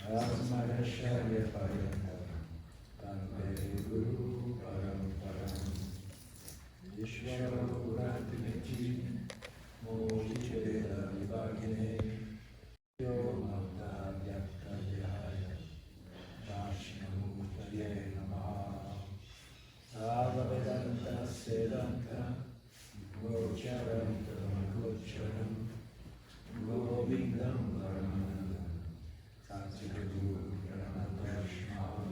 Asmarasharya Payantam Tante Guru Paramparam Ishvara Puratinichi Mojichera Vibhagine Yo Mata Vyakta Vyaya Dashnamutaye Namaha Savavedanta Sedanta Gocharantam Gocharam Govindam Paramanandam Satsaguru Pranatashmam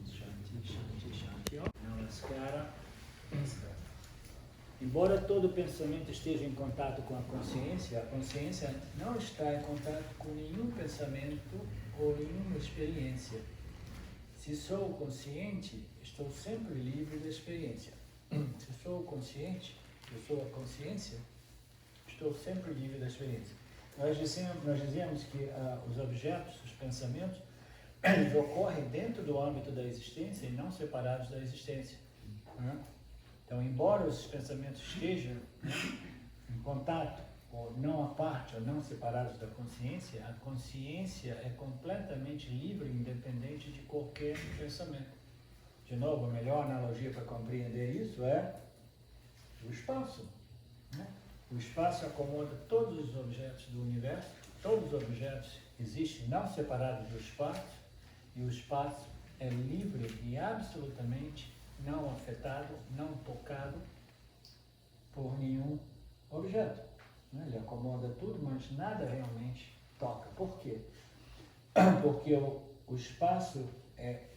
Shanti, Shanti, Shanti. Namaskara. Embora todo pensamento esteja em contato com a consciência não está em contato com nenhum pensamento ou nenhuma experiência. Se sou consciente, estou sempre livre da experiência. Se sou consciente, eu sou a consciência, estou sempre livre da experiência. Nós dizemos que os objetos, os pensamentos, eles ocorrem dentro do âmbito da existência e não separados da existência. Né? Então, embora os pensamentos estejam em contato, ou não à parte, ou não separados da consciência, a consciência é completamente livre e independente de qualquer pensamento. De novo, a melhor analogia para compreender isso é o espaço. Né? O espaço acomoda todos os objetos do universo, todos os objetos existem não separados do espaço, e o espaço é livre e absolutamente não afetado, não tocado por nenhum objeto. Ele acomoda tudo, mas nada realmente toca. Por quê? Porque o espaço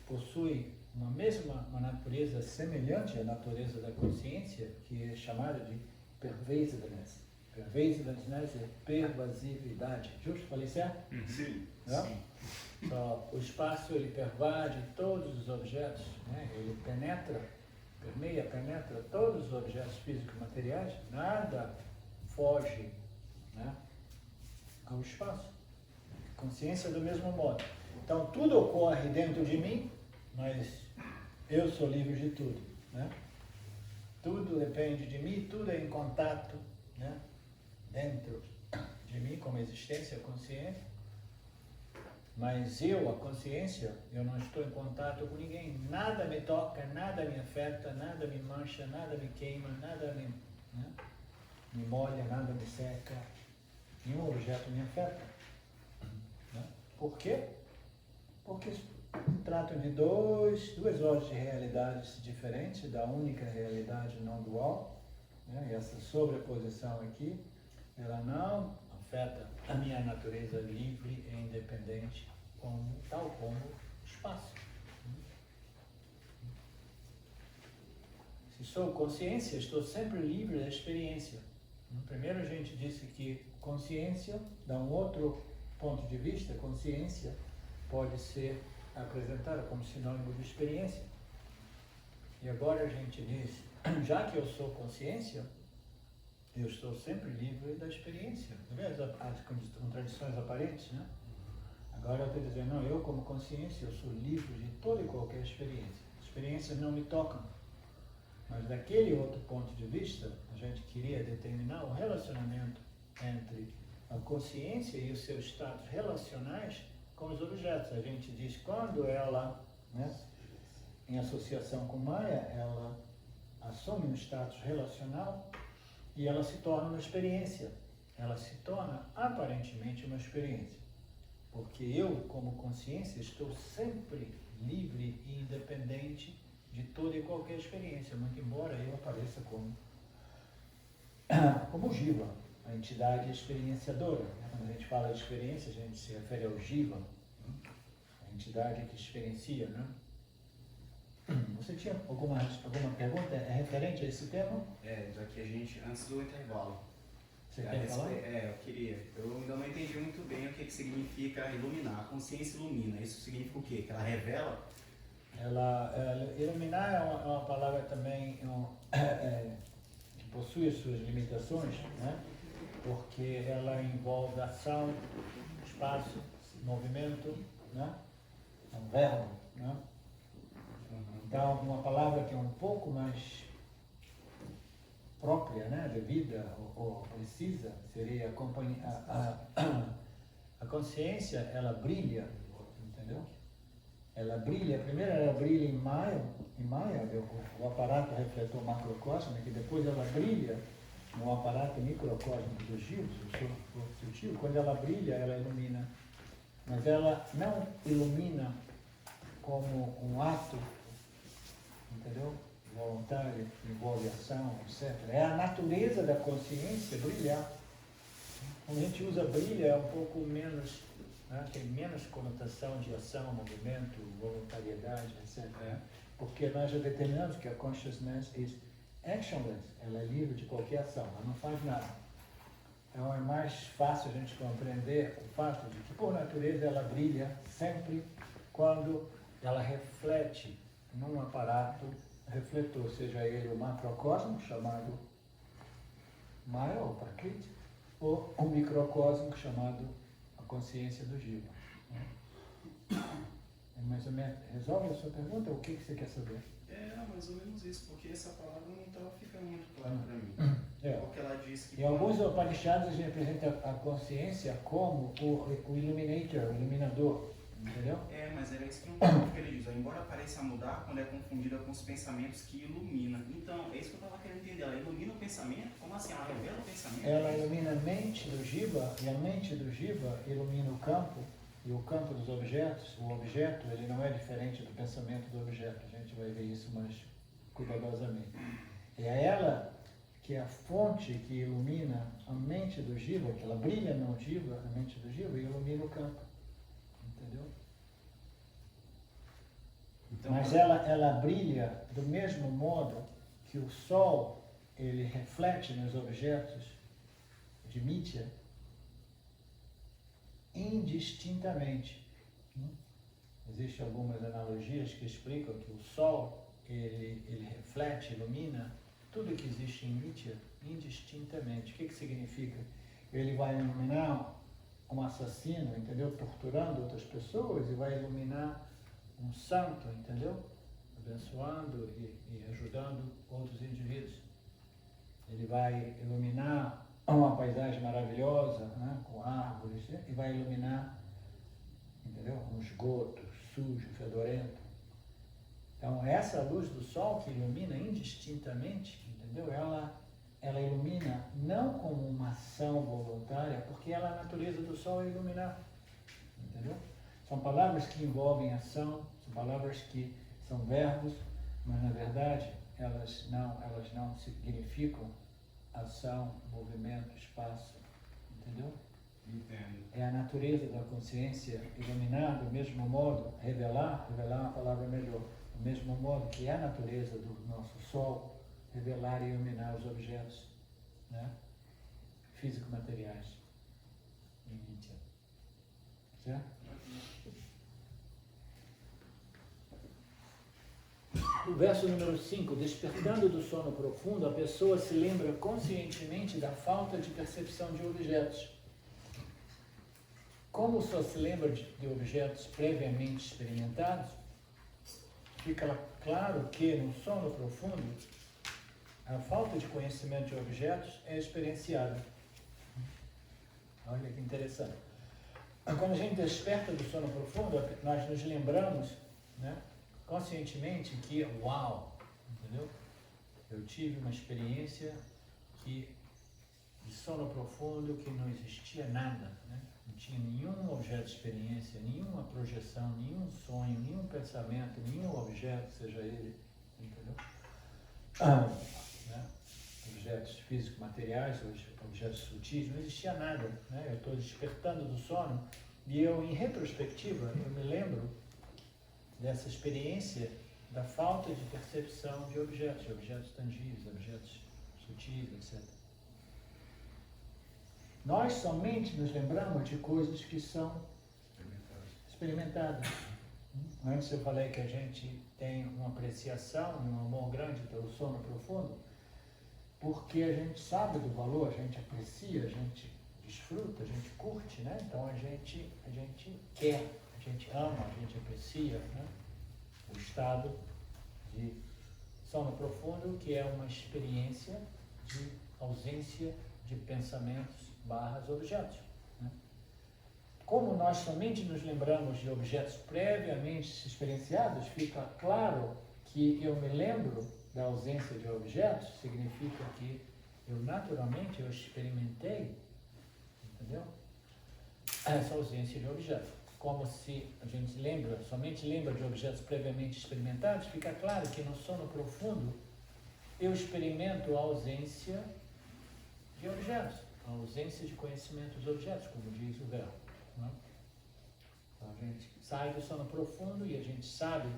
possui uma natureza semelhante à natureza da consciência, que é chamada de pervasiveness. Pervasiveness é pervasividade. Justo? Falei certo? Sim. Sim. O espaço ele pervade todos os objetos, né? Ele penetra todos os objetos físicos e materiais, nada foge, né, ao espaço. Consciência do mesmo modo. Então tudo ocorre dentro de mim, mas eu sou livre de tudo. Né? Tudo depende de mim, tudo é em contato, né, dentro de mim como existência, consciência. Mas eu, a consciência, eu não estou em contato com ninguém. Nada me toca, nada me afeta, nada me mancha, nada me queima, nada me molha, nada me seca. Nenhum objeto me afeta. Né? Por quê? Porque tratam de duas ordens de realidades diferentes, da única realidade não dual. Né? E essa sobreposição aqui, ela não afeta a minha natureza livre e independente, tal como o espaço. Se sou consciência, estou sempre livre da experiência. Primeiro a gente disse que consciência, dá um outro ponto de vista, consciência pode ser apresentada como sinônimo de experiência. E agora a gente diz, já que eu sou consciência, eu estou sempre livre da experiência. As contradições aparentes, né? Agora eu estou dizendo, não, eu como consciência, eu sou livre de toda e qualquer experiência. Experiências não me tocam. Mas daquele outro ponto de vista, a gente queria determinar o relacionamento entre a consciência e os seus status relacionais com os objetos. A gente diz, quando ela, né, em associação com Maya, ela assume um status relacional, e ela se torna uma experiência. Ela se torna aparentemente uma experiência. Porque eu, como consciência, estou sempre livre e independente de toda e qualquer experiência, muito embora eu apareça como Jiva, a entidade experienciadora. Quando a gente fala de experiência, a gente se refere ao Jiva, a entidade que experiencia. Né? Você tinha alguma pergunta referente a esse tema? Já que a gente, antes do intervalo. Você quer falar? Eu queria. Eu ainda não entendi muito bem o que significa iluminar. A consciência ilumina. Isso significa o quê? Que ela revela? Iluminar é uma palavra também que possui as suas limitações, né? Porque ela envolve ação, espaço, movimento, né? É um verbo, né? Então, uma palavra que é um pouco mais própria, né, de vida ou precisa, seria a consciência, ela brilha, entendeu? Ela brilha, primeiro ela brilha em Maya, o aparato refletor macrocósmico, que depois ela brilha no aparato microcósmico dos giros, o sutil. Quando ela brilha, ela ilumina. Mas ela não ilumina como um ato, entendeu? Voluntário, envolve ação, etc. É a natureza da consciência brilhar. Quando a gente usa brilha, é um pouco menos, né? Tem menos conotação de ação, movimento, voluntariedade, etc. Porque nós já determinamos que a consciousness is actionless, ela é livre de qualquer ação, ela não faz nada. Então é mais fácil a gente compreender o fato de que, por natureza, ela brilha sempre quando ela reflete num aparato refletor, seja ele o macrocosmo, chamado Maya ou Prakriti, ou o microcosmo, chamado a consciência do Jiva. Mais ou menos, resolve a sua pergunta? O que você quer saber? É, mais ou menos isso, porque essa palavra não estava ficando muito clara para mim. Porque ela diz que... Em alguns Upanishads a gente apresenta a consciência como o illuminator, o iluminador, entendeu? É, mas era isso que não ele diz. Embora pareça mudar quando é confundida com os pensamentos que ilumina. Então, é isso que eu estava querendo entender. Ela ilumina o pensamento? Como assim? Ela revela o pensamento? Ela ilumina a mente do Jiva, e a mente do Jiva ilumina o campo, e o campo dos objetos. O objeto, ele não é diferente do pensamento do objeto. A gente vai ver isso mais cuidadosamente. E é ela que é a fonte que ilumina a mente do Jiva, que ela brilha no Jiva, a mente do Jiva, e ilumina o campo. Entendeu? Então, mas ela brilha do mesmo modo que o Sol, ele reflete nos objetos de Mithya indistintamente. Existem algumas analogias que explicam que o Sol, ele reflete, ilumina tudo que existe em Mithya indistintamente. O que significa? Ele vai iluminar um assassino, entendeu? Torturando outras pessoas, e vai iluminar um santo, entendeu? Abençoando e ajudando outros indivíduos. Ele vai iluminar uma paisagem maravilhosa, né? Com árvores, e vai iluminar, entendeu? Um esgoto sujo, fedorento. Então, essa luz do sol que ilumina indistintamente, entendeu? Ela ilumina não como uma ação voluntária, porque ela, a natureza do sol é iluminar, entendeu? São palavras que envolvem ação, são palavras que são verbos, mas na verdade elas não significam ação, movimento, espaço, entendeu? Entendo. É a natureza da consciência iluminar do mesmo modo, revelar é uma palavra melhor, do mesmo modo que é a natureza do nosso sol, revelar e iluminar os objetos, né? Físico-materiais em Nitya. Certo? O verso número 5, despertando do sono profundo, a pessoa se lembra conscientemente da falta de percepção de objetos. Como só se lembra de objetos previamente experimentados, fica claro que no sono profundo, a falta de conhecimento de objetos é experienciada. Olha que interessante. Quando a gente desperta do sono profundo, nós nos lembramos, né, conscientemente que, uau, entendeu? Eu tive uma experiência de sono profundo que não existia nada, né? Não tinha nenhum objeto de experiência, nenhuma projeção, nenhum sonho, nenhum pensamento, nenhum objeto, seja ele, entendeu? Né? Objetos físicos, materiais, objetos sutis, não existia nada, né? Eu estou despertando do sono e eu, em retrospectiva, eu me lembro dessa experiência da falta de percepção de objetos tangíveis, objetos sutis, etc. Nós somente nos lembramos de coisas que são experimentadas. Antes eu falei que a gente tem uma apreciação, um amor grande pelo sono profundo, porque a gente sabe do valor, a gente aprecia, a gente desfruta, a gente curte, né? Então a gente quer, a gente ama, a gente aprecia, né? O estado de sono profundo, que é uma experiência de ausência de pensamentos barras objetos. Né? Como nós somente nos lembramos de objetos previamente experienciados, fica claro que eu me lembro da ausência de objetos, significa que eu naturalmente eu experimentei, entendeu? Essa ausência de objetos. Como se a gente somente lembra de objetos previamente experimentados, fica claro que no sono profundo eu experimento a ausência de objetos, a ausência de conhecimento dos objetos, como diz o verbo. Né? Então a gente sai do sono profundo e a gente sabe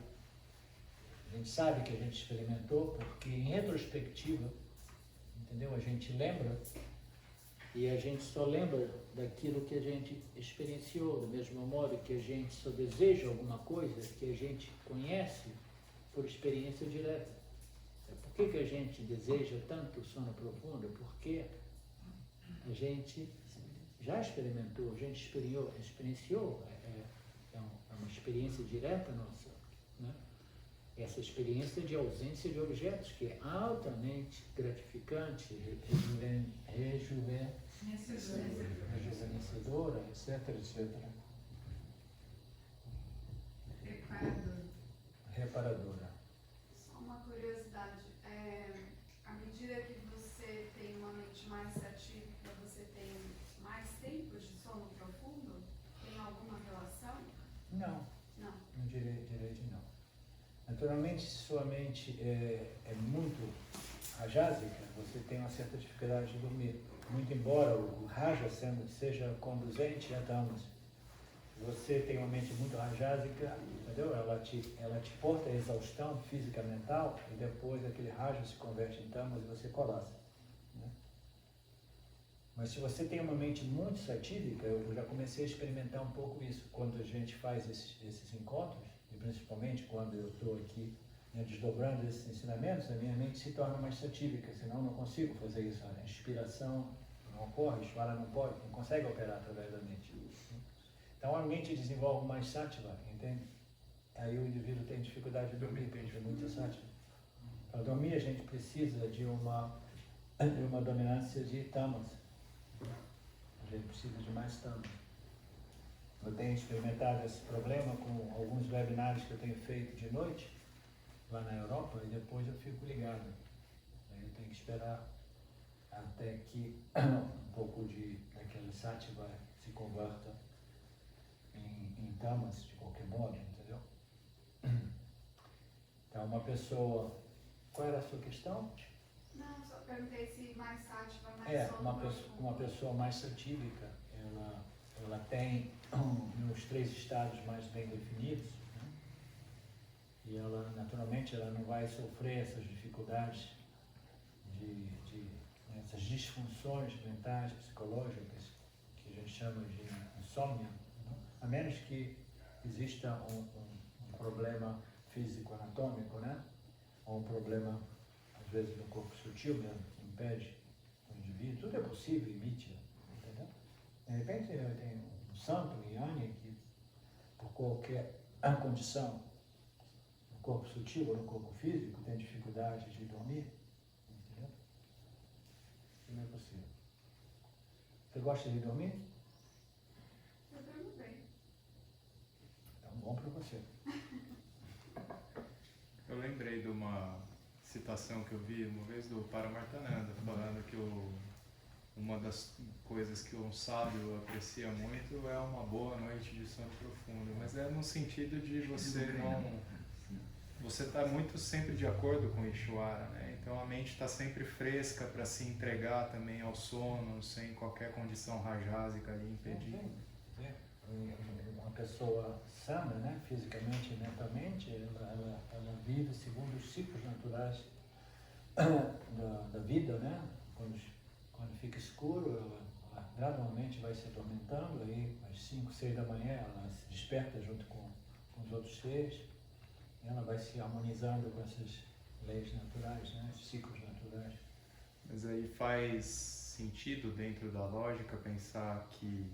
que a gente experimentou, porque em retrospectiva, entendeu? A gente lembra e a gente só lembra daquilo que a gente experienciou, do mesmo modo que a gente só deseja alguma coisa que a gente conhece por experiência direta. Por que a gente deseja tanto o sono profundo? Porque a gente já experimentou, a gente experienciou, é uma experiência direta nossa, né? Essa experiência de ausência de objetos, que é altamente gratificante, rejuvenescedora, etc, etc. Reparadora. Só uma curiosidade, à medida que você tem uma mente mais ativa, você tem mais tempos de sono profundo? Tem alguma relação? Não. Não. Não direito não. Naturalmente, se sua mente é muito rajásica, você tem uma certa dificuldade de dormir. Muito embora o raja seja conduzente a tamas. Você tem uma mente muito rajásica, entendeu? Ela te porta a exaustão física, mental, e depois aquele raja se converte em tamas e você colapsa. Né? Mas se você tem uma mente muito satírica, eu já comecei a experimentar um pouco isso. Quando a gente faz esses encontros, e principalmente quando eu estou aqui, né, desdobrando esses ensinamentos, a minha mente se torna mais satírica, senão eu não consigo fazer isso. A inspiração não ocorre, Ishvara não consegue operar através da mente. Então a mente desenvolve mais sattva, entende? Aí o indivíduo tem dificuldade de dormir, tem muita sattva. Para dormir a gente precisa de uma dominância de tamas. A gente precisa de mais tamas. Eu tenho experimentado esse problema com alguns webinários que eu tenho feito de noite, lá na Europa, e depois eu fico ligado. Aí eu tenho que esperar até que um pouco daquele sattva se converta em tamas, de qualquer modo, entendeu? Então, uma pessoa... Qual era a sua questão? Não, só perguntei se mais sattva, mais sono profundo. Uma pessoa mais satírica, ela tem os 3 estados mais bem definidos, né? E ela, naturalmente, ela não vai sofrer essas dificuldades, essas disfunções mentais, psicológicas, que a gente chama de insônia, né? A menos que exista um problema físico-anatômico, né? Ou um problema, às vezes, no corpo sutil mesmo, que impede o indivíduo. Tudo é possível, imite, entendeu? De repente, tem um santo, um Yani, que por qualquer condição, no corpo sutil ou no corpo físico, tem dificuldade de dormir, entendeu? Isso não é possível. Você gosta de dormir? Eu durmo bem. Então, bom para você. Eu lembrei de uma citação que eu vi uma vez do Paramartananda, falando que uma das coisas que um sábio aprecia muito é uma boa noite de sono profundo, mas é no sentido de você está muito sempre de acordo com Ishvara, né? Então a mente está sempre fresca para se entregar também ao sono, sem qualquer condição rajásica ali impedir. Uma pessoa sana, né, fisicamente e mentalmente, ela vive segundo os ciclos naturais da vida, né? Quando fica escuro, ela gradualmente vai se atormentando, aí às 5, 6 da manhã ela se desperta junto com os outros seres, e ela vai se harmonizando com essas leis naturais, né? Esses ciclos naturais. Mas aí faz sentido, dentro da lógica, pensar que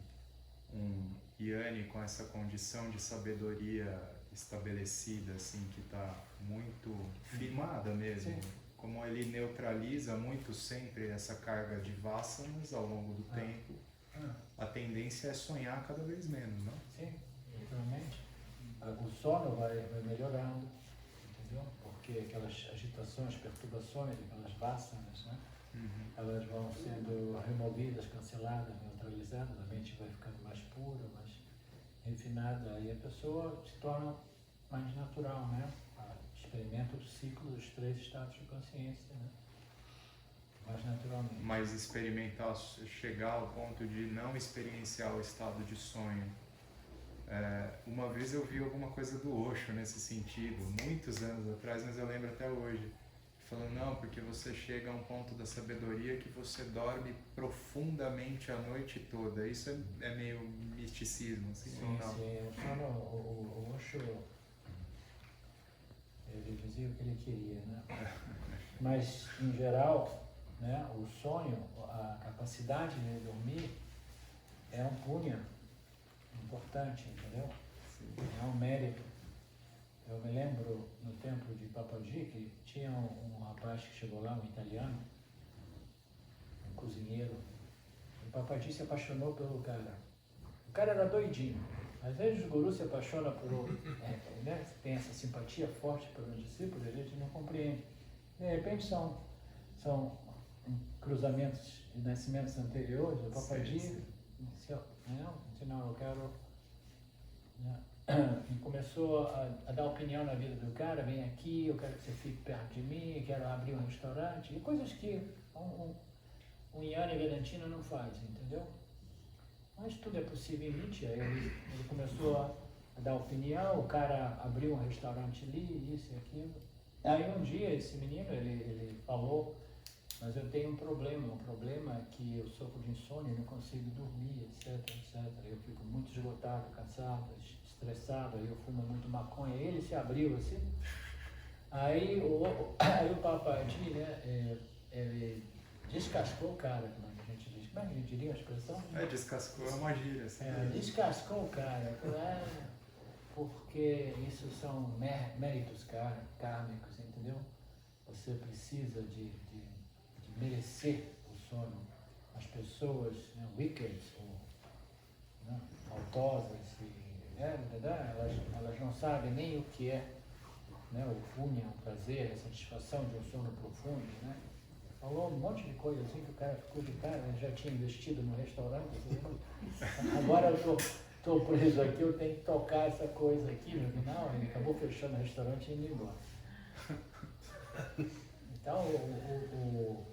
um Yani com essa condição de sabedoria estabelecida, assim, que está muito firmada mesmo, Sim. como ele neutraliza muito sempre essa carga de vasanas ao longo do tempo, a tendência é sonhar cada vez menos, não? Sim, exatamente. O sono vai melhorando, entendeu? Porque aquelas agitações, perturbações, aquelas vasanas, né? Elas vão sendo removidas, canceladas, neutralizadas, a mente vai ficando mais pura, mais refinada, e a pessoa se torna mais natural, né? Experimenta o ciclo dos 3 estados de consciência, né? Mais naturalmente. Mas experimentar, chegar ao ponto de não experienciar o estado de sonho. Uma vez eu vi alguma coisa do Osho nesse sentido, muitos anos atrás, mas eu lembro até hoje. Falando, não, porque você chega a um ponto da sabedoria que você dorme profundamente a noite toda. Isso é meio misticismo, assim, sim, ou não? Sim, o Osho, ele dizia o que ele queria, né? Mas, em geral, né, o sonho, a capacidade de dormir é um punha importante, entendeu? Sim. É um mérito. Eu me lembro no templo de Papaji que tinha um rapaz que chegou lá, um italiano, um cozinheiro. E Papaji se apaixonou pelo cara. O cara era doidinho. Às vezes o guru se apaixona por né, tem essa simpatia forte pelo discípulo, a gente não compreende. De repente são cruzamentos de nascimentos anteriores. O Papaji disse, não, eu quero... Né, e começou a dar opinião na vida do cara, vem aqui, eu quero que você fique perto de mim, eu quero abrir um restaurante, e coisas que um Jnana Vedantino não faz, entendeu? Mas tudo é possível em Nietzsche. Ele começou a dar opinião, o cara abriu um restaurante ali, isso e aquilo. Aí um dia esse menino, ele falou, mas eu tenho um problema é que eu sofro de insônia, não consigo dormir, etc. Eu fico muito esgotado, cansado, estressado, aí eu fumo muito maconha. Ele se abriu assim. Aí o Papaji, né, ele descascou o cara, como a gente diz. Como é que a gente diria a expressão? Descascou é uma gíria, assim. Descascou o cara. Porque isso são méritos kármicos, entendeu? Você precisa de merecer o sono. As pessoas, né, wicked, ou, né, maltosas, elas não sabem nem o que é, né, o punha, o prazer, a satisfação de um sono profundo, né? Falou um monte de coisa assim que o cara ficou de cara, já tinha investido no restaurante, agora eu estou preso aqui, eu tenho que tocar essa coisa aqui, no final ele acabou fechando o restaurante e indo embora. Então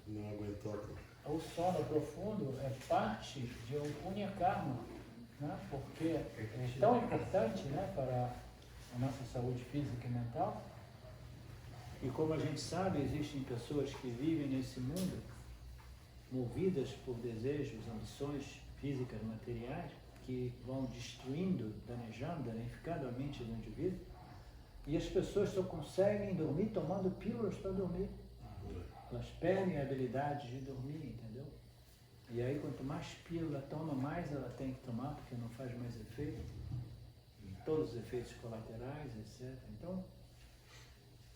não aguentou. O sono profundo é parte de um punya karma, né? Porque é tão importante, né, para a nossa saúde física e mental. E como a gente sabe, existem pessoas que vivem nesse mundo movidas por desejos, ambições físicas, materiais, que vão destruindo, danificando a mente do indivíduo. E as pessoas só conseguem dormir tomando pílulas para dormir. Elas perdem a habilidade de dormir, entendeu? E aí, quanto mais pílula toma, mais ela tem que tomar, porque não faz mais efeito. Todos os efeitos colaterais, etc. Então,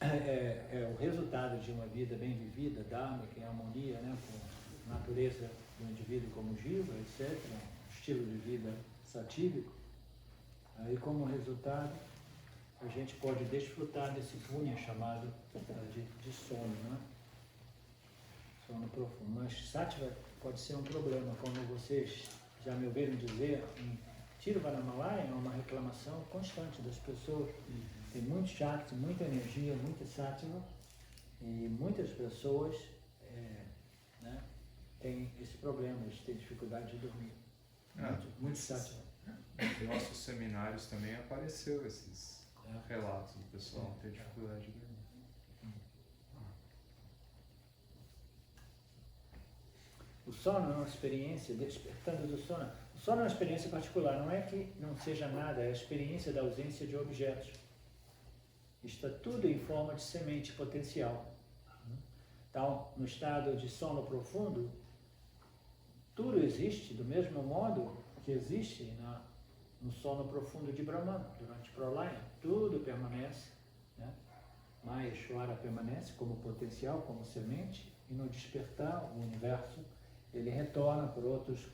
é o resultado de uma vida bem vivida, dharmica, em harmonia, né, com a natureza do indivíduo como jiva, etc. Um estilo de vida satívico. Aí, como resultado, a gente pode desfrutar desse punha chamado de sono, né? Sono profundo. Mas sattva pode ser um problema, como vocês já me ouviram dizer, em Tiruvannamalai é uma reclamação constante das pessoas. Tem muito shakti, muita energia, muita sattva, e muitas pessoas né, têm esse problema, eles têm dificuldade de dormir. Muito sattva. Nos nossos seminários também apareceu esses relatos do pessoal ter dificuldade de dormir. O sono é uma experiência, despertando do sono. O sono é uma experiência particular, não é que não seja nada, é a experiência da ausência de objetos. Está tudo em forma de semente potencial. Então, no estado de sono profundo, tudo existe do mesmo modo que existe no sono profundo de Brahman, durante Pralaya. Tudo permanece, né, Maya Ishvara permanece como potencial, como semente, e no despertar, o universo, ele retorna por outros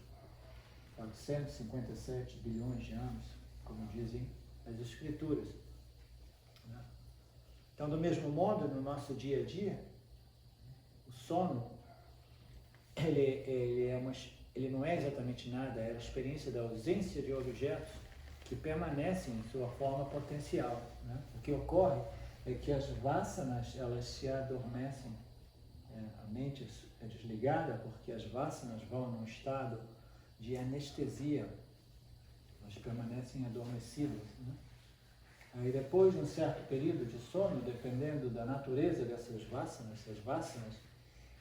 457 bilhões de anos, como dizem as escrituras. Então, do mesmo modo, no nosso dia a dia, o sono, ele não é exatamente nada, é a experiência da ausência de objetos que permanecem em sua forma potencial. Né? O que ocorre é que as vasanas, elas se adormecem, a mente é desligada porque as vasanas vão num estado de anestesia, elas permanecem adormecidas. Né? Aí depois de um certo período de sono, dependendo da natureza dessas vasanas, se as vasanas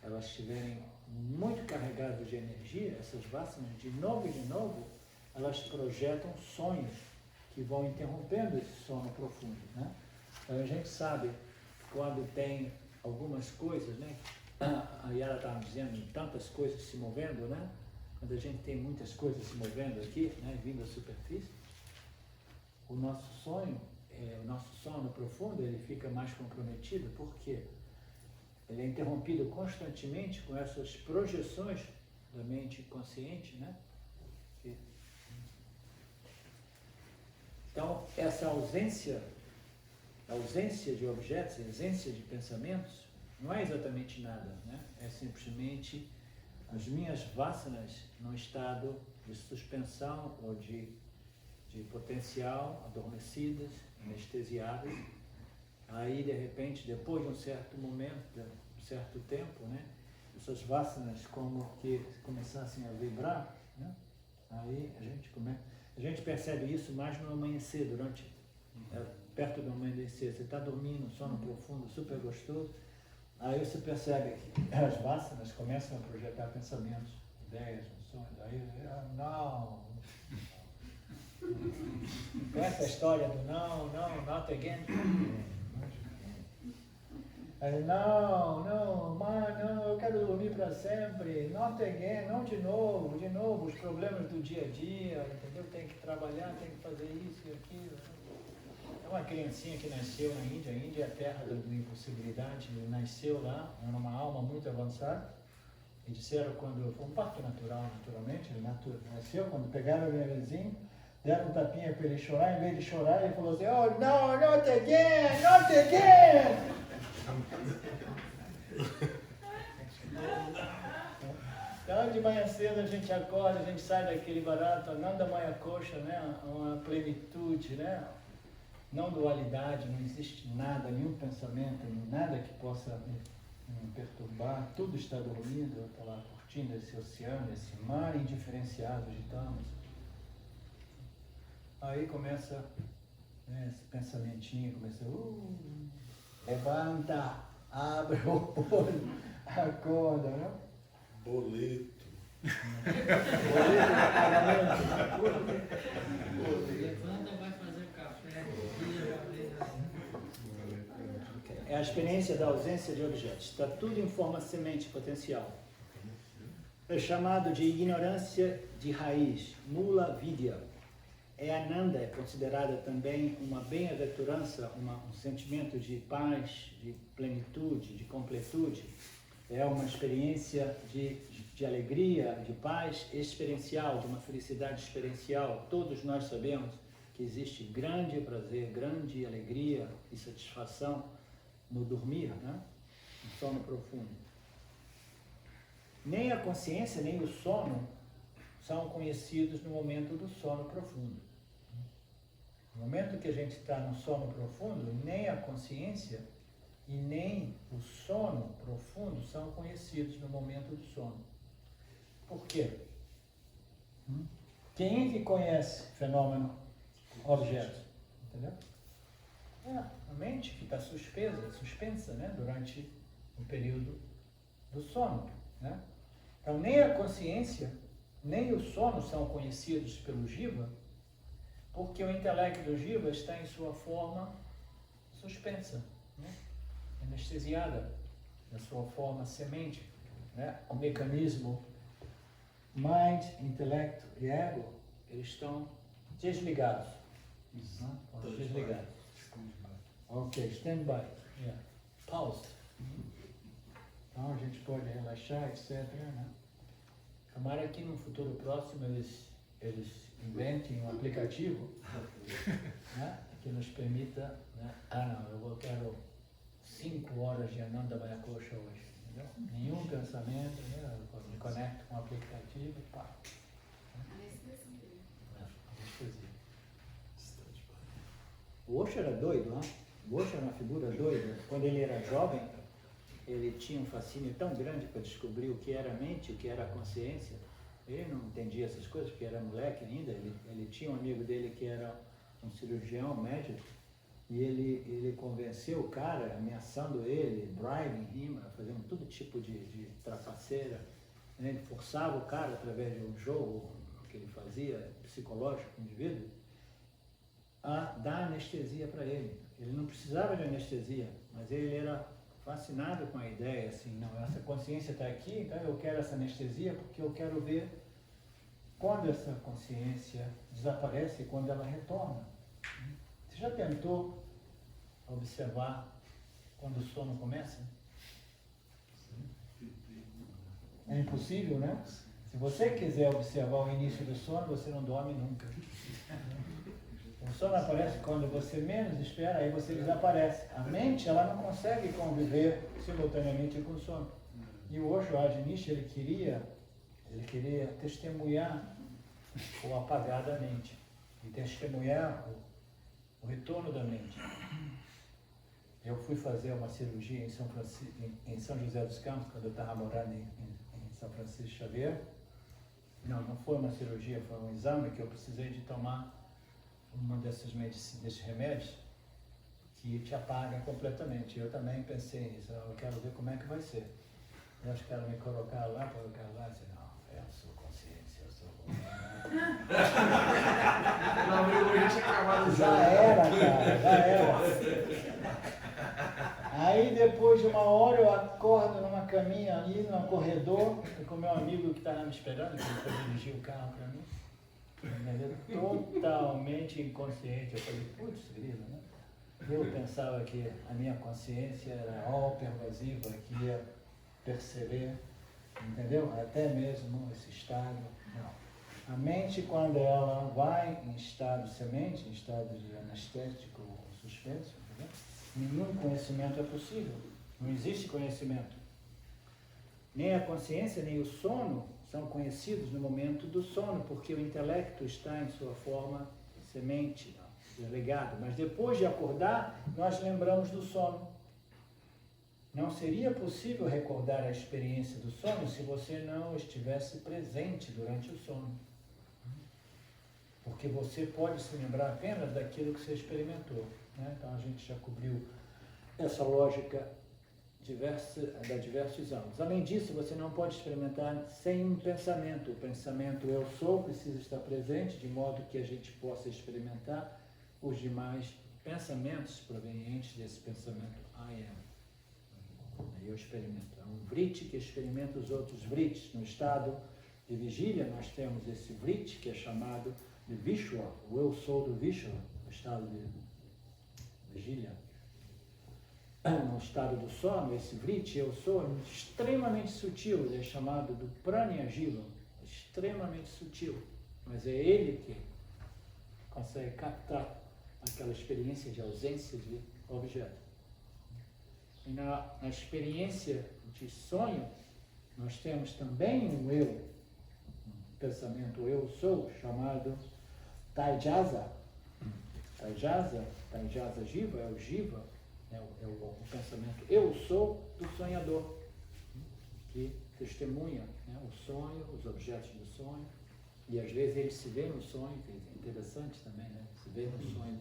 elas estiverem muito carregadas de energia, essas vasanas de novo, elas projetam sonhos que vão interrompendo esse sono profundo. Né? Então a gente sabe quando tem algumas coisas, né? A Yara estava dizendo, tantas coisas se movendo, né? Quando a gente tem muitas coisas se movendo aqui, né? Vindo à superfície, o nosso sonho, o nosso sono profundo, ele fica mais comprometido, porque ele é interrompido constantemente com essas projeções da mente consciente, né? Então, essa ausência de objetos, ausência de pensamentos, não é exatamente nada, né? É simplesmente as minhas vasanas num estado de suspensão ou de potencial, adormecidas, anestesiadas. Aí, de repente, depois de um certo momento, de um certo tempo, né? Essas vasanas como que começassem a vibrar, né? Aí a gente percebe isso mais no amanhecer, perto do amanhecer. Você está dormindo, um sono profundo, super gostoso. Aí você percebe que as vasanas começam a projetar pensamentos, ideias, sonhos. Aí, não. Conhece a história do não, not again? Aí, não, mãe, não, eu quero dormir para sempre. Not again, não de novo, os problemas do dia a dia, entendeu? Tem que trabalhar, tem que fazer isso e aquilo. É uma criancinha que nasceu na Índia. A Índia é a terra da impossibilidade. Ele nasceu lá, era uma alma muito avançada. E disseram quando foi um parto natural, naturalmente, ele nasceu, quando pegaram o bebezinho, deram um tapinha para ele chorar, em vez de chorar, ele falou assim, oh, no, not again, not again! Então, de manhã cedo a gente acorda, a gente sai daquele barato, Ananda Maya Kosha, né? Uma plenitude, né? Não dualidade, não existe nada, nenhum pensamento, nada que possa me perturbar, tudo está dormindo, eu estou lá curtindo esse oceano, esse mar indiferenciado de Tamas. Aí começa, né, esse pensamentinho, começa, levanta, abre o olho, acorda, né? Boleto. Boleto de pagamento. Levanta, vai fazer café, É a experiência da ausência de objetos. Está tudo em forma semente potencial. É chamado de ignorância de raiz, mula vidya. Ananda é considerada também uma bem-aventurança, um sentimento de paz, de plenitude, de completude. É uma experiência de alegria, de paz experiencial, de uma felicidade experiencial. Todos nós sabemos que existe grande prazer, grande alegria e satisfação no dormir, né? No sono profundo. Nem a consciência, nem o sono são conhecidos no momento do sono profundo. No momento que a gente está no sono profundo, nem a consciência e nem o sono profundo são conhecidos no momento do sono. Por quê? Quem que conhece fenômeno, objeto? Entendeu? A mente que está suspensa, né, durante o período do sono. Né? Então, nem a consciência, nem o sono são conhecidos pelo Jiva, porque o intelecto do Jiva está em sua forma suspensa, né? Anestesiada, na sua forma semente. Né? O mecanismo mind, intelecto e ego, eles estão desligados. Desligados. Ok, stand by. Yeah. Pause. Então a gente pode relaxar, etc. Né? Tomara que no futuro próximo eles inventem um aplicativo né, que nos permita, né? Eu quero 5 horas de Ananda Mayakosha hoje. Entendeu? Nenhum pensamento, né? Eu me conecto com o aplicativo, pá. Anestesia. Anestesia. O Osho era doido, né? O Osho era uma figura doida. Quando ele era jovem, ele tinha um fascínio tão grande para descobrir o que era a mente, o que era a consciência. Ele não entendia essas coisas, porque era moleque ainda. Ele tinha um amigo dele que era um cirurgião, médico, e ele convenceu o cara, ameaçando ele, bribing him, fazendo todo tipo de trapaceira. Né? Ele forçava o cara, através de um jogo que ele fazia, psicológico, com o indivíduo, a dar anestesia para ele. Ele não precisava de anestesia, mas ele era fascinado com a ideia, assim, não, essa consciência está aqui, então eu quero essa anestesia porque eu quero ver quando essa consciência desaparece e quando ela retorna. Você já tentou observar quando o sono começa? É impossível, né? Se você quiser observar o início do sono, você não dorme nunca. O sono aparece quando você menos espera, aí você desaparece. A mente, ela não consegue conviver simultaneamente com o sono. E o Osho Ajahn, ele queria testemunhar o apagar da mente. E testemunhar o retorno da mente. Eu fui fazer uma cirurgia em São José dos Campos, quando eu estava morando em São Francisco Xavier. Não foi uma cirurgia, foi um exame que eu precisei de tomar uma desses remédios que te apaga completamente. Eu também pensei nisso, eu quero ver como é que vai ser. Eu acho que ela me colocar lá, e disse, não, eu sou consciência, eu sou consciência. Já era, cara, já era. Aí depois de 1 hora eu acordo numa caminha ali, num corredor, com meu amigo que estava me esperando, que ele foi dirigir o carro para mim. Totalmente inconsciente. Eu falei, putz, grilo, né? Eu pensava que a minha consciência era all-pervasiva, que ia perceber, entendeu? Até mesmo esse estado. Não. A mente, quando ela vai em estado semente, em estado de anestésico ou suspenso, entendeu? Nenhum conhecimento é possível. Não existe conhecimento. Nem a consciência, nem o sono são conhecidos no momento do sono, porque o intelecto está em sua forma semente, desligado. Mas depois de acordar, nós lembramos do sono. Não seria possível recordar a experiência do sono se você não estivesse presente durante o sono. Porque você pode se lembrar apenas daquilo que você experimentou. Né? Então a gente já cobriu essa lógica há diversos anos. Além disso, você não pode experimentar sem um pensamento. O pensamento eu sou precisa estar presente, de modo que a gente possa experimentar os demais pensamentos provenientes desse pensamento I am. Aí eu experimento. É um vritti que experimenta os outros vrittis. No estado de vigília, nós temos esse vritti que é chamado de Vishwa, o eu sou do Vishwa, no estado de vigília. No estado do sono, esse vritti, eu sou, é extremamente sutil, ele é chamado do pranya jiva, extremamente sutil, mas é ele que consegue captar aquela experiência de ausência de objeto. E na experiência de sonho, nós temos também um eu, um pensamento eu sou, chamado Taijasa. Taijasa jiva, é o jiva, é o pensamento eu sou do sonhador, que testemunha, né, o sonho, os objetos do sonho, e às vezes ele se vê no sonho, que é interessante também, né? Se vê no sonho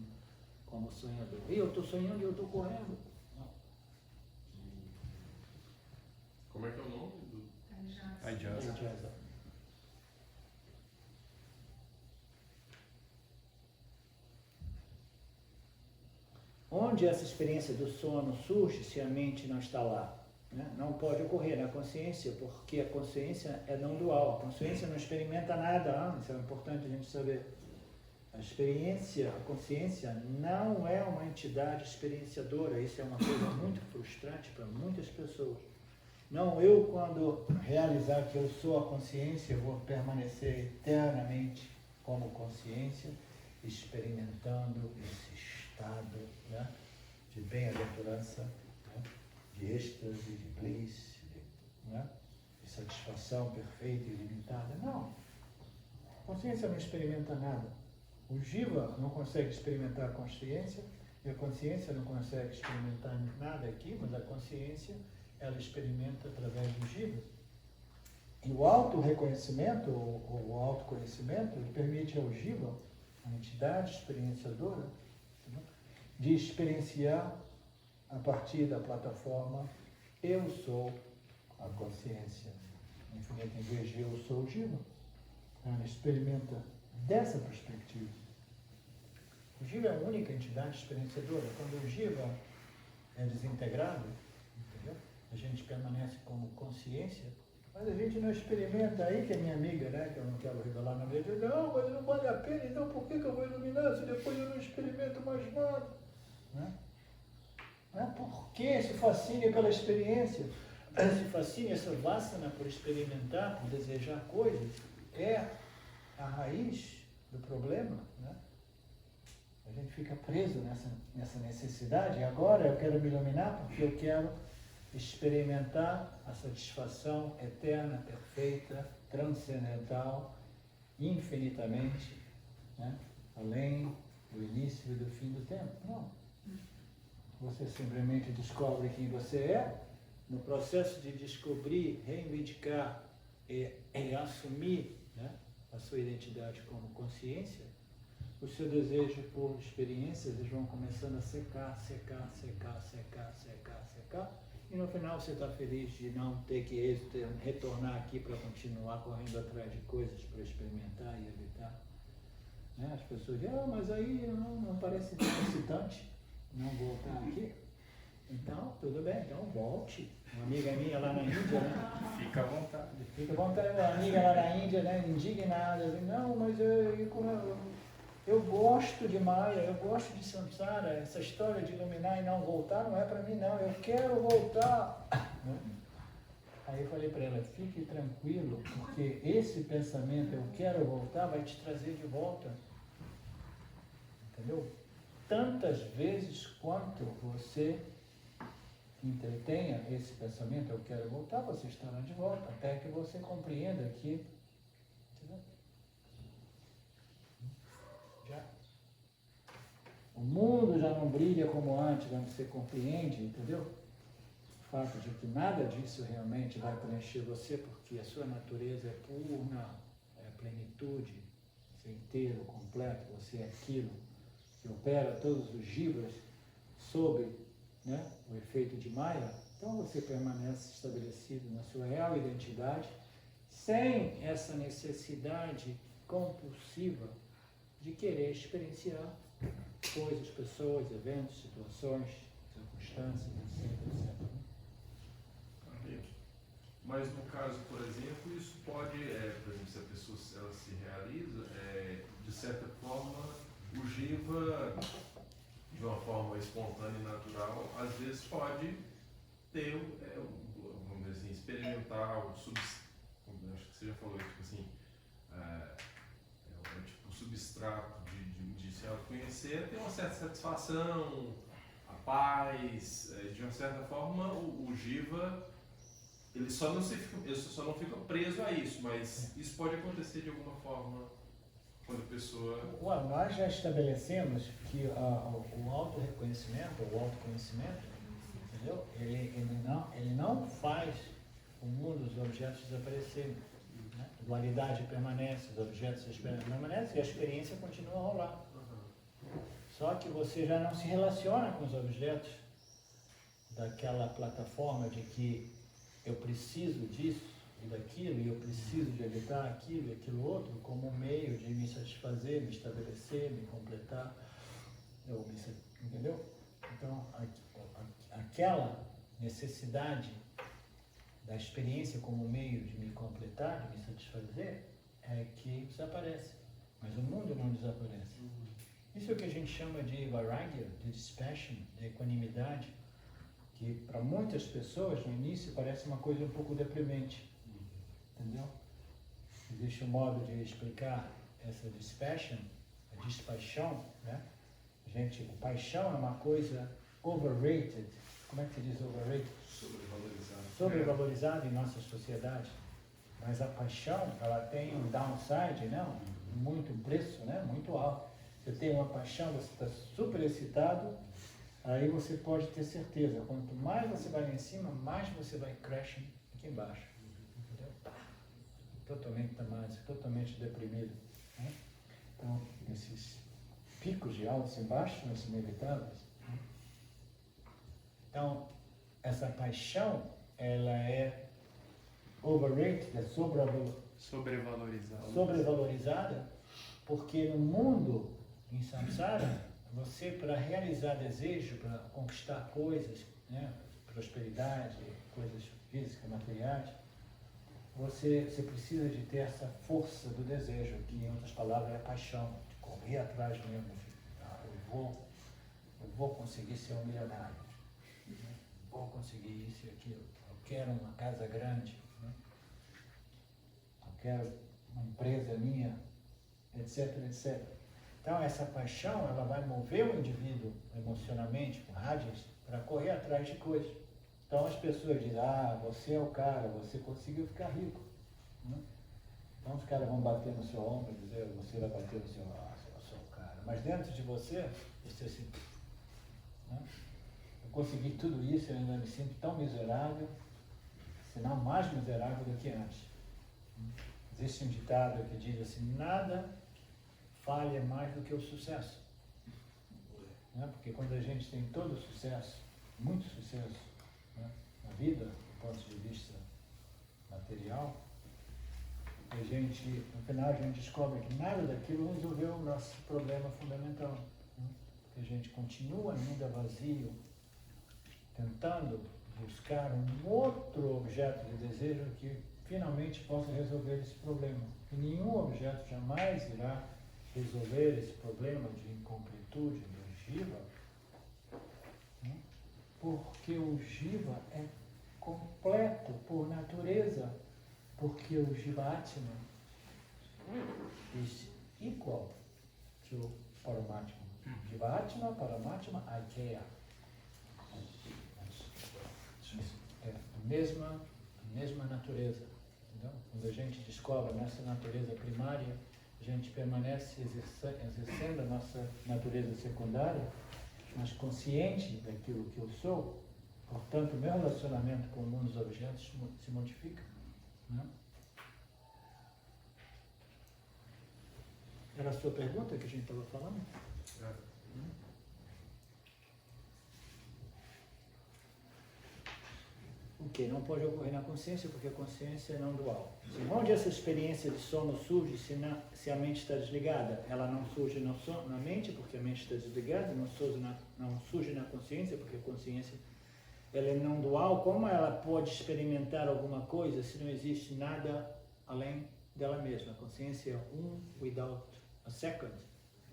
como sonhador. E eu estou sonhando e eu estou correndo. Como é que é o nome do... Taijasa. Onde essa experiência do sono surge se a mente não está lá? Né? Não pode ocorrer na consciência, porque a consciência é não dual. A consciência não experimenta nada, isso é importante a gente saber. A experiência, a consciência não é uma entidade experienciadora. Isso é uma coisa muito frustrante para muitas pessoas. Não, eu quando realizar que eu sou a consciência, eu vou permanecer eternamente como consciência, experimentando esse estado, né, de bem-aventurança, né, de êxtase, de bliss, né, de satisfação perfeita e ilimitada. Não. A consciência não experimenta nada. O Jiva não consegue experimentar a consciência, e a consciência não consegue experimentar nada aqui, mas a consciência, ela experimenta através do Jiva. E o auto-reconhecimento, ou o autoconhecimento, ele permite ao Jiva, a entidade experienciadora, de experienciar a partir da plataforma eu sou a consciência infinita, em vez de eu sou o Jiva. Ela experimenta dessa perspectiva. O Jiva é a única entidade experienciadora. Quando o Jiva é desintegrado, entendeu? A gente permanece como consciência, mas a gente não experimenta. Aí que é minha amiga, né, que eu não quero revelar na minha vida, não, mas não vale a pena, então por que eu vou iluminar se depois eu não experimento mais nada? Né? Não é porque esse fascínio pela experiência, esse fascínio, essa vasana por experimentar, por desejar coisas, é a raiz do problema, né? A gente fica preso nessa necessidade. E agora eu quero me iluminar porque eu quero experimentar a satisfação eterna, perfeita, transcendental, infinitamente, né, além do início e do fim do tempo. Não. Você simplesmente descobre quem você é. No processo de descobrir, reivindicar e assumir, né, a sua identidade como consciência, o seu desejo por experiências eles vão começando a secar, e no final você está feliz de não ter que retornar aqui para continuar correndo atrás de coisas para experimentar e evitar. Né? As pessoas dizem, mas aí não parece excitante não voltar aqui. Então, tudo bem, então volte. Uma amiga minha lá na Índia, né? Fica à vontade. Fica à vontade, uma amiga lá na Índia, né? Indignada, assim, não, mas eu gosto de Maya, eu gosto de Samsara, essa história de iluminar e não voltar não é para mim não, eu quero voltar. Aí eu falei para ela, fique tranquilo, porque esse pensamento, eu quero voltar, vai te trazer de volta. Entendeu? Tantas vezes quanto você entretenha esse pensamento, eu quero voltar, você estará de volta, até que você compreenda que o mundo já não brilha como antes, quando você compreende, entendeu? O fato de que nada disso realmente vai preencher você, porque a sua natureza é pura, é a plenitude, você é inteiro, completo, você é aquilo que opera todos os jivas sob, né, o efeito de Maya. Então você permanece estabelecido na sua real identidade, sem essa necessidade compulsiva de querer experienciar coisas, pessoas, eventos, situações, circunstâncias, etc. Mas no caso, por exemplo, isso pode, por exemplo, se a pessoa ela se realiza, de certa forma, o Jiva, de uma forma espontânea e natural, às vezes pode ter, vamos dizer assim, experimentar o acho que você já falou, tipo assim, tipo, o substrato de se autoconhecer, tem uma certa satisfação, a paz, de uma certa forma o Jiva, ele só não fica preso a isso, mas isso pode acontecer de alguma forma quando a pessoa... Nós já estabelecemos que o auto-reconhecimento, o autoconhecimento, entendeu? Ele não faz o mundo, os objetos desaparecerem. Né? A dualidade permanece, os objetos permanecem e a experiência continua a rolar. Só que você já não se relaciona com os objetos daquela plataforma de que eu preciso disso e daquilo, e eu preciso de evitar aquilo e aquilo outro como um meio de me satisfazer, me estabelecer, me completar, entendeu? Então, aquela necessidade da experiência como meio de me completar, de me satisfazer, é que desaparece. mas o mundo não desaparece. Isso é o que a gente chama de vairagya, de dispassion, de equanimidade, que para muitas pessoas no início parece uma coisa um pouco deprimente, entendeu? Existe um modo de explicar essa dispassion, a despaixão, né? Gente, paixão é uma coisa overrated. Como é que se diz overrated? Sobrevalorizada em nossa sociedade. Mas a paixão, ela tem um downside, né? Muito preço, né? Muito alto. Você tem uma paixão, você está super excitado, aí você pode ter certeza, quanto mais você vai lá em cima, mais você vai crashing aqui embaixo. Entendeu? Totalmente tamanho, totalmente deprimido. Né? Então, esses picos de altos e baixos são inevitáveis. Né? Então, essa paixão, ela é overrated, é sobrevalorizada, porque no mundo, em samsara, você, para realizar desejo, para conquistar coisas, né, prosperidade, coisas físicas, materiais, você precisa de ter essa força do desejo, que em outras palavras é a paixão, de correr atrás mesmo, eu vou conseguir ser um milionário, né? Vou conseguir isso e aquilo, eu quero uma casa grande, né? Eu quero uma empresa minha, etc, etc. Então, essa paixão, ela vai mover o indivíduo emocionalmente, com rádios, para correr atrás de coisas. Então, as pessoas dizem, você é o cara, você conseguiu ficar rico. Né? Então, os caras vão bater no seu ombro e dizer, você vai bater no seu, eu sou o cara. Mas dentro de você assim, né? Eu consegui tudo isso, eu ainda me sinto tão miserável, se não mais miserável do que antes. Existe um ditado que diz assim, nada falha mais do que o sucesso. Né? Porque quando a gente tem todo o sucesso, muito sucesso, né, na vida, do ponto de vista material, a gente, no final a gente descobre que nada daquilo resolveu o nosso problema fundamental. Né? Porque a gente continua ainda vazio, tentando buscar um outro objeto de desejo que finalmente possa resolver esse problema. E nenhum objeto jamais irá resolver esse problema de incompletude do Jiva, né? Porque o Jiva é completo por natureza, porque o Jivatma is equal to Paramatma. Jivatma, Paramatma, Aikeya. É a mesma natureza. Entendeu? Quando a gente descobre a nossa natureza primária, a gente permanece exercendo a nossa natureza secundária, mas consciente daquilo que eu sou, portanto, o meu relacionamento com o mundo dos objetos se modifica. Né? Era a sua pergunta que a gente estava falando? O que não pode ocorrer na consciência, porque a consciência é não dual. Onde essa experiência de sono surge se a mente está desligada? Ela não surge na mente, porque a mente está desligada, não surge na consciência, porque a consciência ela é não dual. Como ela pode experimentar alguma coisa se não existe nada além dela mesma? A consciência é without a second,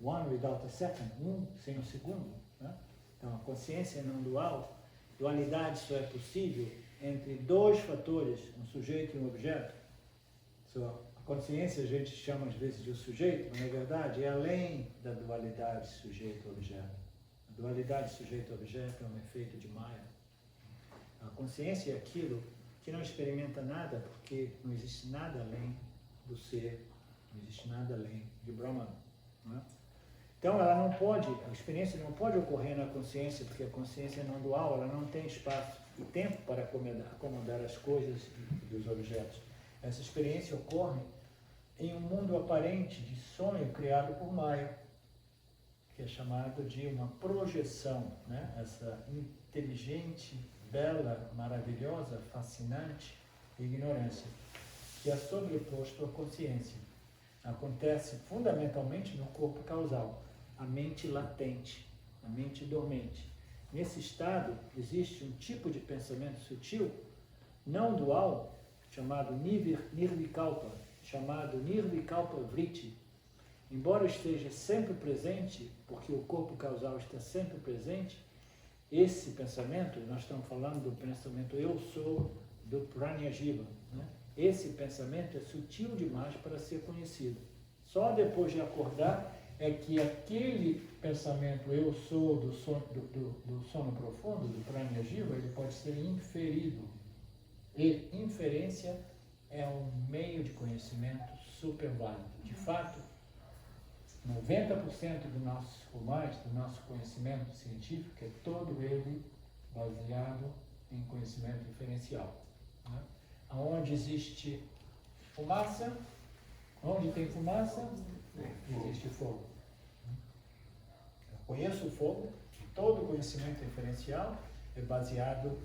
one without a second, sem um segundo. Né? Então a consciência é não dual. Dualidade só é possível entre dois fatores, um sujeito e um objeto. A consciência a gente chama às vezes de sujeito, mas na verdade é além da dualidade sujeito-objeto. A dualidade sujeito-objeto é um efeito de Maya. A consciência é aquilo que não experimenta nada, porque não existe nada além do ser, não existe nada além de Brahman. Não é? Então ela não pode, a experiência não pode ocorrer na consciência, porque a consciência é não dual, ela não tem espaço e tempo para acomodar as coisas e os objetos. Essa experiência ocorre em um mundo aparente de sonho criado por Maya, que é chamado de uma projeção, né? Essa inteligente, bela, maravilhosa, fascinante ignorância, que é sobreposto à consciência. Acontece fundamentalmente no corpo causal, a mente latente, a mente dormente. Nesse estado, existe um tipo de pensamento sutil, não dual, chamado Nirvikalpa, chamado Nirvikalpa Vritti. embora esteja sempre presente, porque o corpo causal está sempre presente, esse pensamento, nós estamos falando do pensamento eu sou, do Prajnajiva, né? Esse pensamento é sutil demais para ser conhecido. Só depois de acordar é que aquele pensamento eu sou do sono profundo, do Prajnajiva, ele pode ser inferido. E inferência é um meio de conhecimento super válido. De fato, 90% do nosso, ou mais, do nosso conhecimento científico é todo ele baseado em conhecimento inferencial. Né? Onde existe fumaça, onde tem fumaça, existe fogo. Eu conheço o fogo, todo conhecimento inferencial é baseado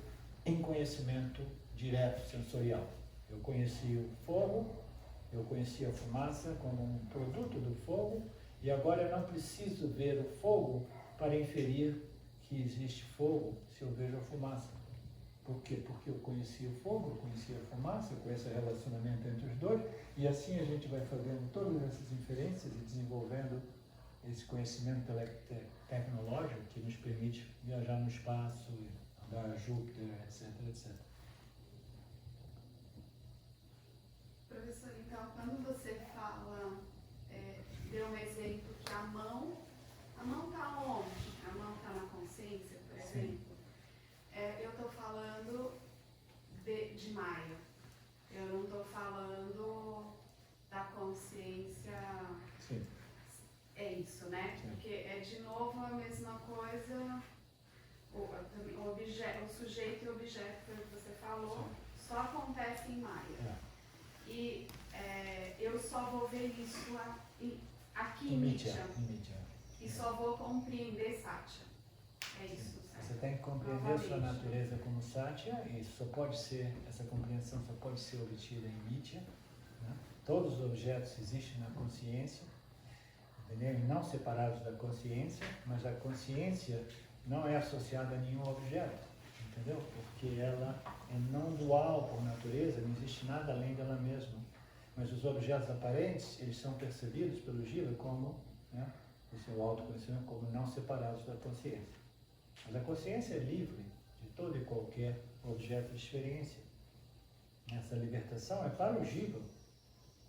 em conhecimento direto, sensorial. Eu conheci o fogo, eu conheci a fumaça como um produto do fogo, e agora eu não preciso ver o fogo para inferir que existe fogo se eu vejo a fumaça. Por quê? Porque eu conheci o fogo, eu conheci a fumaça, eu conheço o relacionamento entre os dois, e assim a gente vai fazendo todas essas inferências e desenvolvendo esse conhecimento tecnológico que nos permite viajar no espaço, andar a Júpiter, etc, etc. Professor, então, quando você fala, deu um exemplo que a mão está onde? A mão está na consciência, por exemplo. Eu estou falando de Maya. Eu não estou falando da consciência. Sim. É isso, né? Sim. Porque é de novo a mesma coisa. O sujeito e o objeto que você falou. Sim. Só acontece em Maya. E eu só vou ver isso aqui em Mitya. E só vou compreender Satya. É isso, certo? Você tem que compreender a sua natureza como Satya, e essa compreensão só pode ser obtida em Mitya. Né? Todos os objetos existem na consciência, entendeu? Não separados da consciência, mas a consciência não é associada a nenhum objeto, entendeu? Porque ela é não dual por natureza, não existe nada além dela mesma. Mas os objetos aparentes, eles são percebidos pelo Jiva como, né, o seu autoconhecimento, como não separados da consciência. Mas a consciência é livre de todo e qualquer objeto de experiência. Essa libertação é para o Jiva,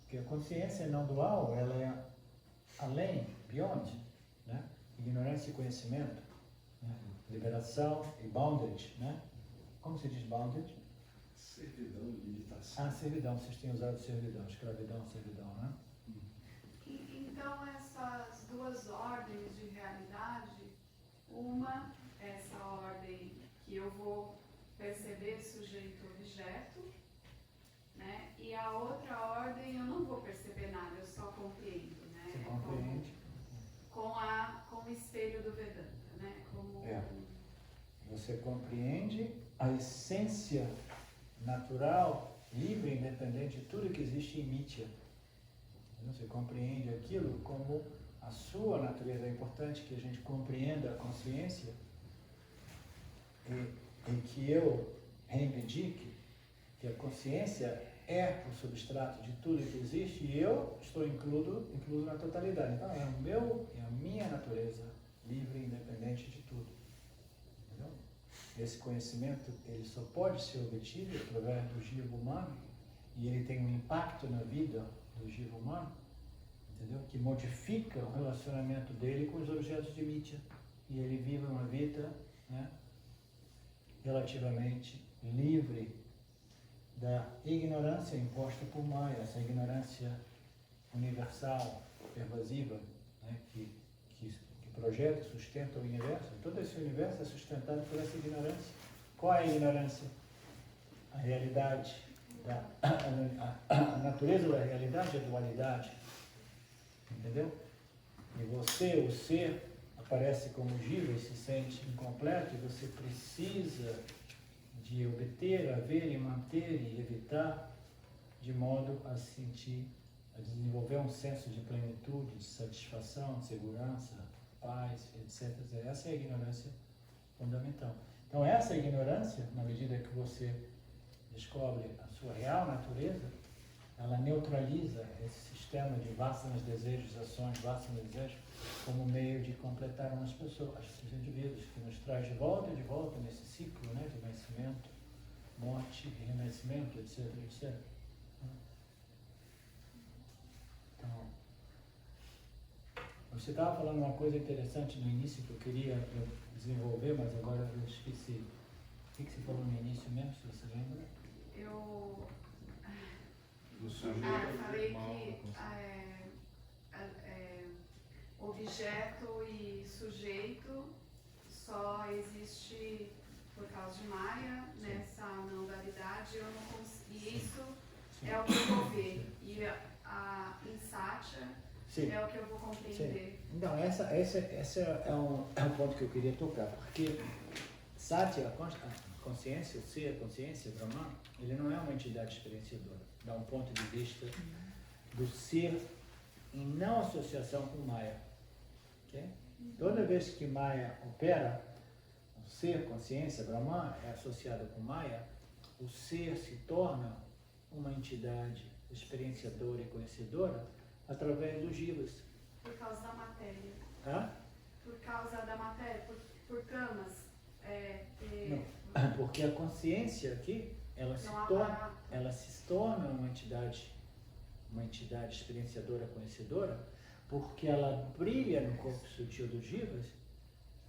porque a consciência não dual, ela é além, beyond, né? Ignorância e conhecimento, né? Liberação e bondage, né? Como se diz bondage? Servidão e limitação. Ah, servidão, vocês têm usado servidão, escravidão, servidão, né? Então, essas duas ordens de realidade, essa ordem que eu vou perceber sujeito-objeto, né? E a outra ordem eu não vou perceber nada, eu só compreendo, né? Você compreende? Com o espelho do Vedanta, né? Você compreende a essência natural, livre, independente de tudo que existe em Mitya. Você compreende aquilo como a sua natureza. É importante que a gente compreenda a consciência e que eu reivindique que a consciência é o substrato de tudo que existe e eu estou incluso na totalidade. Então é a minha natureza livre e independente de tudo. Entendeu? Esse conhecimento ele só pode ser obtido através do jiva humano e ele tem um impacto na vida do jiva humano, entendeu? Que modifica o relacionamento dele com os objetos de Mitya e ele vive uma vida, né, relativamente livre da ignorância imposta por Maya, essa ignorância universal, pervasiva, né, que projeta e sustenta o universo. Todo esse universo é sustentado por essa ignorância. Qual é a ignorância? A realidade, a natureza da realidade é a dualidade. Entendeu? E você, o ser, aparece como jiva e se sente incompleto e você precisa de obter, haver e manter e evitar de modo a desenvolver um senso de plenitude, de satisfação, de segurança, paz, etc. Essa é a ignorância fundamental. Então essa ignorância, na medida que você descobre a sua real natureza, ela neutraliza esse sistema de vasanas, desejos, ações, vasanas, desejos, como meio de completar umas pessoas, os indivíduos, que nos traz de volta nesse ciclo, né, de nascimento, morte, renascimento, etc, etc. Então, você estava falando uma coisa interessante no início que eu queria desenvolver, mas agora eu esqueci. O que você falou no início mesmo, se você lembra? Eu Do sujeito falei mal, que objeto e sujeito só existe por causa de Maya, nessa não dualidade, eu não consegui. Isso é o que eu vou ver. E a Insatya é o que eu vou compreender. Sim. Então, esse é um ponto que eu queria tocar, porque Satya, a consciência, o ser, a consciência, Brahman, ele não é uma entidade experienciadora, dá um ponto de vista do ser em não associação com Maya. Okay? Toda vez que Maya opera, o ser, consciência, Brahman, é associado com Maya, o ser se torna uma entidade experienciadora e conhecedora através dos jivas. Por causa da matéria. Hã? Por causa da matéria, por camas. Não, porque a consciência aqui, ela se torna uma entidade experienciadora, conhecedora, porque ela brilha no corpo sutil dos jivas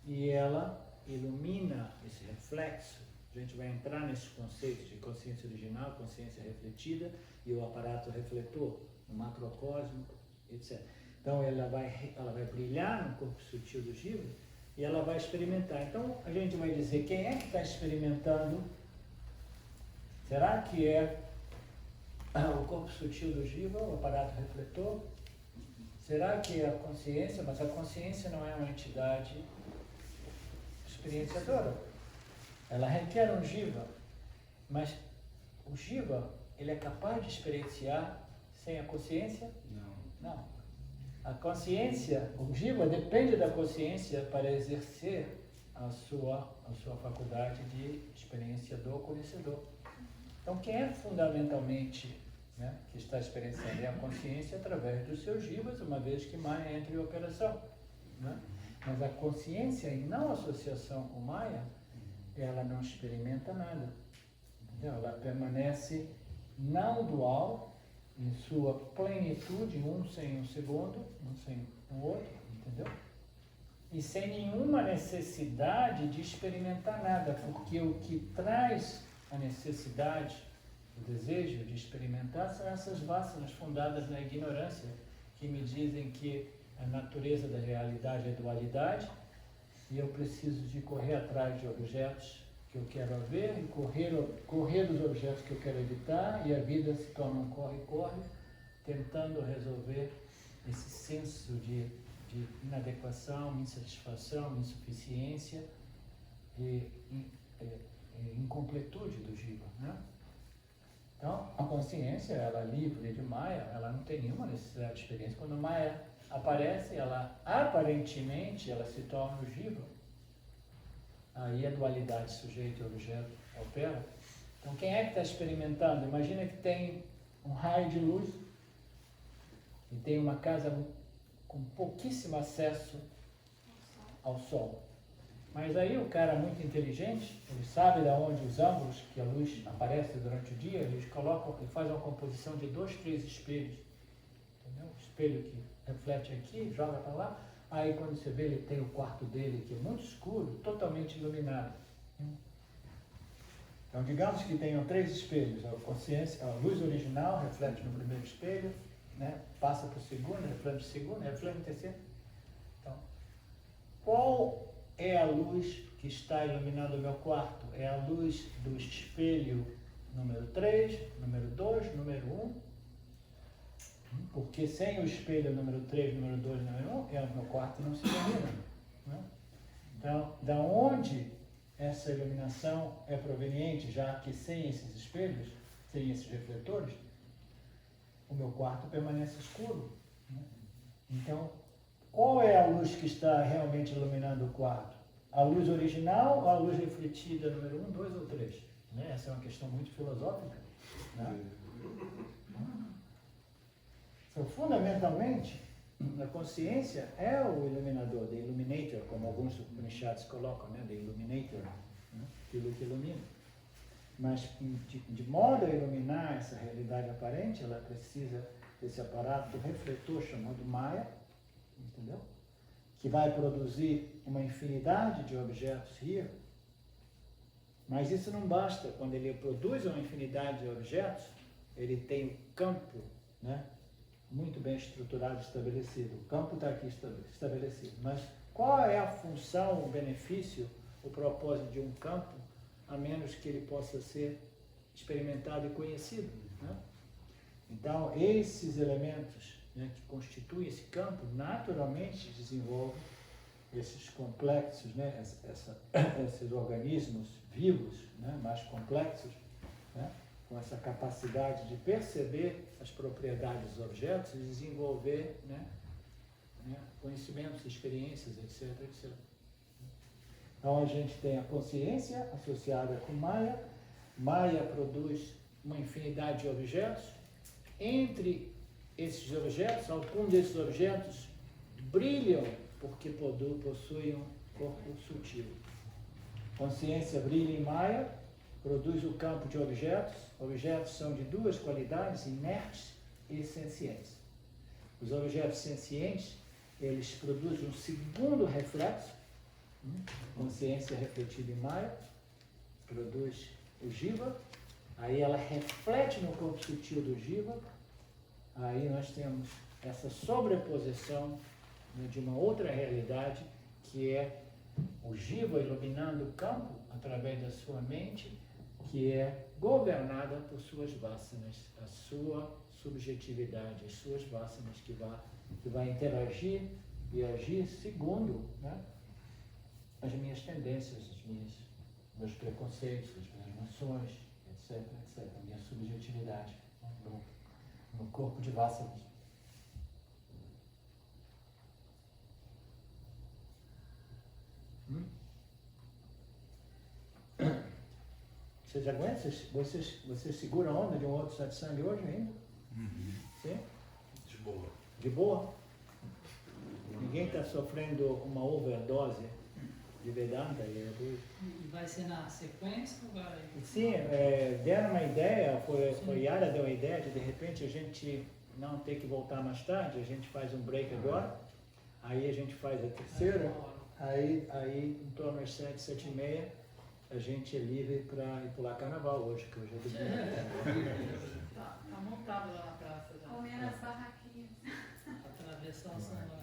e ela ilumina esse reflexo. A gente vai entrar nesses conceitos de consciência original, consciência refletida e o aparato refletor, o macrocosmo, etc. Então ela vai brilhar no corpo sutil dos jivas e ela vai experimentar. Então a gente vai dizer, quem é que está experimentando? Será que é o corpo sutil do jiva, o aparato refletor? Será que é a consciência? Mas a consciência não é uma entidade experienciadora. Ela requer um jiva, mas o jiva, ele é capaz de experienciar sem a consciência? Não. A consciência, o jiva depende da consciência para exercer a sua faculdade de experienciador, conhecedor. Então, quem é fundamentalmente, né, que está experienciando é a consciência através dos seus jivas, uma vez que Maya entra em operação. Né? Mas a consciência, em não associação com Maya, ela não experimenta nada. Entendeu? Ela permanece não dual, em sua plenitude, um sem um segundo, um sem o outro, entendeu? E sem nenhuma necessidade de experimentar nada, porque o que traz a necessidade, o desejo de experimentar são essas vasanas fundadas na ignorância, que me dizem que a natureza da realidade é dualidade e eu preciso de correr atrás de objetos que eu quero ver e correr dos objetos que eu quero evitar, e a vida se torna um corre-corre, tentando resolver esse senso de inadequação, insatisfação, insuficiência e incompletude do jiva, né? Então, a consciência, ela livre de Maya, ela não tem nenhuma necessidade de experiência. Quando Maya aparece, ela aparentemente ela se torna o jiva. Aí a dualidade sujeito e objeto opera. Então, quem é que está experimentando? Imagina que tem um raio de luz e tem uma casa com pouquíssimo acesso ao sol. Mas aí o cara muito inteligente, ele sabe de onde os ângulos que a luz aparece durante o dia, ele faz uma composição de 2, 3 espelhos. Entendeu? O espelho que reflete aqui, joga para lá. Aí quando você vê, ele tem o quarto dele que é muito escuro, totalmente iluminado. Então digamos que tenham 3 espelhos. A luz original reflete no primeiro espelho, né? Passa para o segundo, reflete no segundo, reflete no terceiro. Então, qual é a luz que está iluminando o meu quarto? É a luz do espelho número 3, número 2, número 1. Porque sem o espelho número 3, número 2, número 1, o meu quarto não se ilumina. Né? Então, da onde essa iluminação é proveniente, já que sem esses espelhos, sem esses refletores, o meu quarto permanece escuro. Né? Então, qual é a luz que está realmente iluminando o quarto? A luz original ou a luz refletida número 1, 2 ou 3? Né? Essa é uma questão muito filosófica. Né? fundamentalmente, a consciência é o iluminador, the illuminator, como alguns Upanishads colocam, né? The illuminator, né? Aquilo que ilumina. Mas, de modo a iluminar essa realidade aparente, ela precisa desse aparato refletor chamado Maya, entendeu? Que vai produzir uma infinidade de objetos here. Mas isso não basta. Quando ele produz uma infinidade de objetos, ele tem um campo, né, muito bem estruturado, estabelecido. O campo está aqui estabelecido. Mas qual é a função, o benefício, o propósito de um campo, a menos que ele possa ser experimentado e conhecido, né? Então, esses elementos, né, que constituem esse campo, naturalmente desenvolvem esses complexos, né, esses organismos vivos, né, mais complexos, né, com essa capacidade de perceber as propriedades dos objetos e desenvolver, né, conhecimentos, experiências, etc, etc. Então a gente tem a consciência associada com Maya. Maya produz uma infinidade de objetos. Entre esses objetos, alguns desses objetos brilham porque possuem um corpo sutil. Consciência brilha em Maya, produz o campo de objetos. Objetos são de duas qualidades, inertes e sencientes. Os objetos sencientes, eles produzem um segundo reflexo. Consciência refletida em Maya produz o Jiva, aí ela reflete no corpo sutil do Jiva, aí nós temos essa sobreposição, né, de uma outra realidade, que é o Jiva iluminando o campo através da sua mente, que é governada por suas vasanas, a sua subjetividade, as suas vasanas, que vai interagir e agir segundo, né, as minhas tendências, meus preconceitos, as minhas noções, etc, etc, a minha subjetividade, né, no corpo de vasanas. Vocês aguentam? Vocês seguram a onda de um outro satsang hoje ainda? Sim? De boa. De boa? Ninguém está sofrendo uma overdose de Vedanta? E vai ser na sequência ou vai? Sim, deram uma ideia, foi Yara deu uma ideia de repente a gente não ter que voltar mais tarde, a gente faz um break agora, aí a gente faz a terceira, aí em torno das 7, 7h30, a gente é livre para ir pular carnaval hoje, que hoje é domingo. Tá montado lá na praça já. Comer nas barraquinhas. Atravessar o São Paulo.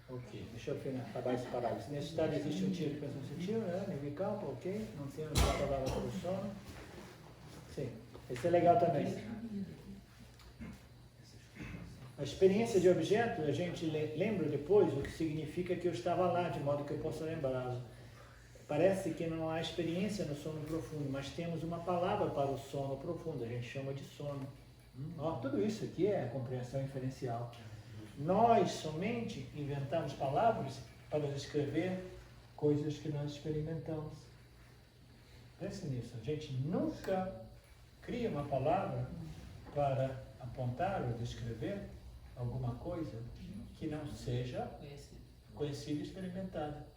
Ok, deixa eu acabar esse parágrafo. Nesse estado existe um tiro de pensamento sutil, né? Nirvikalpa, ok? Não temos a palavra para o sono. Sim, esse é legal também. A experiência de objeto, a gente lembra depois o que significa que eu estava lá, de modo que eu possa lembrá-lo. Parece que não há experiência no sono profundo, mas temos uma palavra para o sono profundo, a gente chama de sono. Tudo isso aqui é compreensão inferencial. Nós somente inventamos palavras para descrever coisas que nós experimentamos. Pense nisso, a gente nunca cria uma palavra para apontar ou descrever alguma coisa que não seja conhecida e experimentada.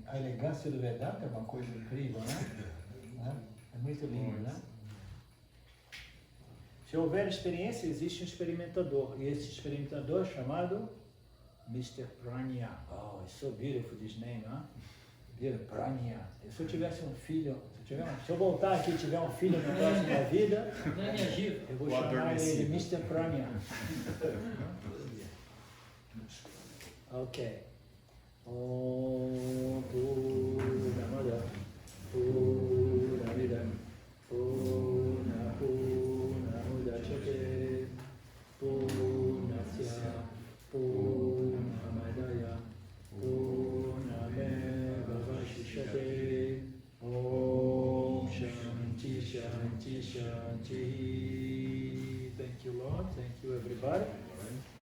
A elegância do Vedanta é uma coisa incrível, né? É muito lindo, né? Se houver experiência, existe um experimentador. E esse experimentador é chamado Mr. Pranya. Oh, it's so beautiful this name, huh? Pranya. Se eu tivesse um filho, se eu voltar aqui e tiver um filho na próxima vida, eu vou chamar ele de Mr. Pranya. Ok. Om Purnamada Purnamidam Purnamudachyate Purnasya Purnamadaya Purnamevavashishyate Om Shanti Shanti Shanti. Thank you, Lord. Thank you, everybody.